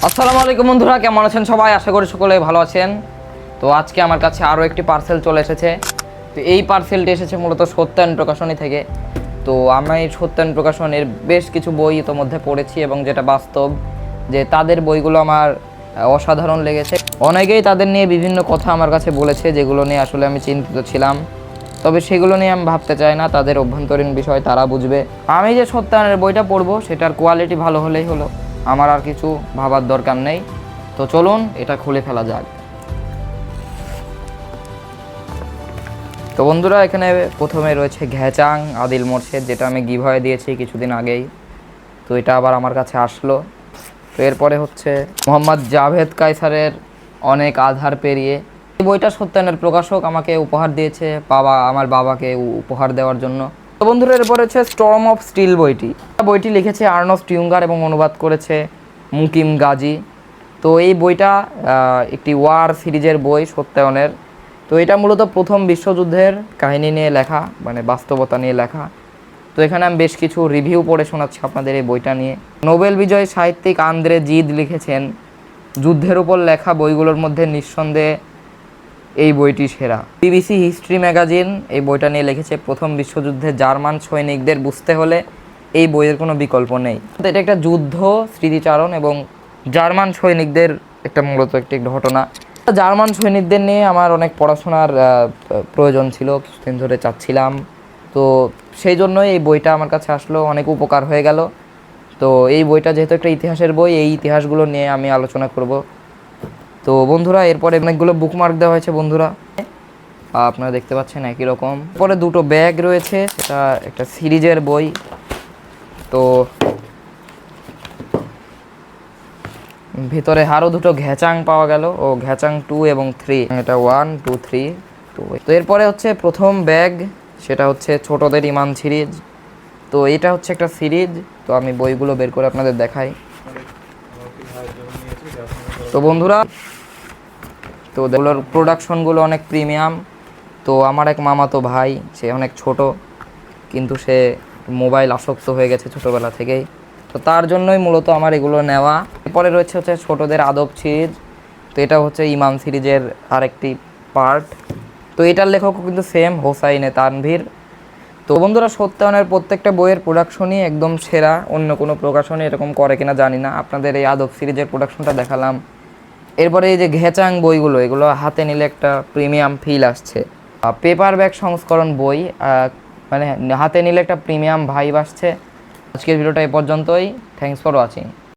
আসসালামু আলাইকুম বন্ধুরা, কেমন আছেন সবাই? আশা করি সকলে ভালো আছেন। তো আজকে আমার কাছে আরও একটি পার্সেল চলে এসেছে। তো এই পার্সেলটি এসেছে মূলত সত্যায়ন প্রকাশনী থেকে। তো আমি সত্যায়ন প্রকাশনের বেশ কিছু বই ইতোমধ্যে পড়েছি এবং যেটা বাস্তব যে তাদের বইগুলো আমার অসাধারণ লেগেছে। অনেকেই তাদের নিয়ে বিভিন্ন কথা আমার কাছে বলেছে, যেগুলো নিয়ে আসলে আমি চিন্তিত ছিলাম, তবে সেগুলো নিয়ে আমি ভাবতে চাই না। তাদের অভ্যন্তরীণ বিষয় তারা বুঝবে। আমি যে সত্যায়নের বইটা পড়বো সেটার কোয়ালিটি ভালো হলেই হলো, আমার আর কিছু ভাবার দরকার নেই। তো চলুন এটা খুলে ফেলা যাক। তো বন্ধুরা, এখানে প্রথমে রয়েছে ঘ্যাচাং আদিল মোর্শেদ, যেটা আমি গিভওয়ে দিয়েছি কিছুদিন আগেই। তো এটা আবার আমার কাছে আসলো। তো এরপরে হচ্ছে মোহাম্মদ জাভেদ কায়সারের অনেক আধার পেরিয়ে। এই বইটা সত্যায়নের প্রকাশক আমাকে উপহার দিয়েছে, আমার বাবাকে উপহার দেওয়ার জন্য। তো বন্ধুরা, এরপরে হচ্ছে স্টর্ম অফ স্টিল বইটি লিখেছে আর্নস্ট ইয়ুঙ্গার এবং অনুবাদ করেছে মুকিম গাজী। তো এই বইটা একটি ওয়ার সিরিজের বই সত্যায়নের। তো এটা মূলত প্রথম বিশ্বযুদ্ধের কাহিনী নিয়ে লেখা, মানে বাস্তবতা নিয়ে লেখা। তো এখানে আমি বেশ কিছু রিভিউ পড়ে শোনাচ্ছি আপনাদের এই বইটা নিয়ে। নোবেল বিজয়ী সাহিত্যিক আন্দ্রে জিদ লিখেছেন, যুদ্ধের উপর লেখা বইগুলোর মধ্যে নিঃসন্দেহে এই বইটি সেরা। বিবিসি হিস্ট্রি ম্যাগাজিন এই বইটা নিয়ে লিখেছে, প্রথম বিশ্বযুদ্ধে জার্মান সৈনিকদের বুঝতে হলে এই বইয়ের কোনো বিকল্প নেই। এটা একটা যুদ্ধ স্মৃতিচারণ এবং জার্মান সৈনিকদের একটা মূলত একটি ঘটনা। জার্মান সৈনিকদের নিয়ে আমার অনেক পড়াশোনার প্রয়োজন ছিল, কিছুদিন ধরে চাচ্ছিলাম। তো সেই জন্যই এই বইটা আমার কাছে আসলো, অনেক উপকার হয়ে গেল। তো এই বইটা যেহেতু একটা ইতিহাসের বই, এই ইতিহাসগুলো নিয়ে আমি আলোচনা করব। তো বন্ধুরা, এরপরে অনেকগুলো বুকমার্ক দেওয়া হয়েছে বন্ধুরা, আপনারা দেখতে পাচ্ছেন একই রকম। পরে দুটো ব্যাগ রয়েছে, সেটা একটা সিরিজের বই। তো ভিতরে আরও দুটো ঘ্যাচাং পাওয়া গেল, ও ঘ্যাচাং 2 এবং 3, এটা 1 2 3 2। তো এরপরে হচ্ছে প্রথম ব্যাগ, সেটা হচ্ছে ছোটদের ইমান সিরিজ। তো এটা হচ্ছে একটা সিরিজ। তো আমি বইগুলো বের করে আপনাদের দেখাই। তো বন্ধুরা, তো এগুলোর প্রোডাকশনগুলো অনেক প্রিমিয়াম। তো আমার এক মামাতো ভাই, সে অনেক ছোট, কিন্তু সে মোবাইল আসক্ত হয়ে গেছে ছোটোবেলা থেকেই। তো তার জন্যই মূলত আমার এগুলো নেওয়া। এরপরে রয়েছে হচ্ছে ছোটদের আদব সিরিজ। তো এটা হচ্ছে ইমাম সিরিজের আরেকটি পার্ট। তো এটার লেখকও কিন্তু সেম, হোসাইনে তানভীর। তো বন্ধুরা, সত্যায়নের প্রত্যেকটা বইয়ের প্রোডাকশনই একদম সেরা, অন্য কোনো প্রকাশনী এরকম করে কিনা জানি না। আপনাদের এই আদব সিরিজের প্রোডাকশনটা দেখালাম। এরপরে এই যে ঘেচাং বইগুলো, এগুলো হাতে নিলে একটা প্রিমিয়াম ফিল আসছে। পেপার ব্যাগ সংস্করণ বই, মানে হাতে নিলে একটা প্রিমিয়াম ভাইব আসছে। আজকের ভিডিওটা এই পর্যন্তই। Thanks for watching.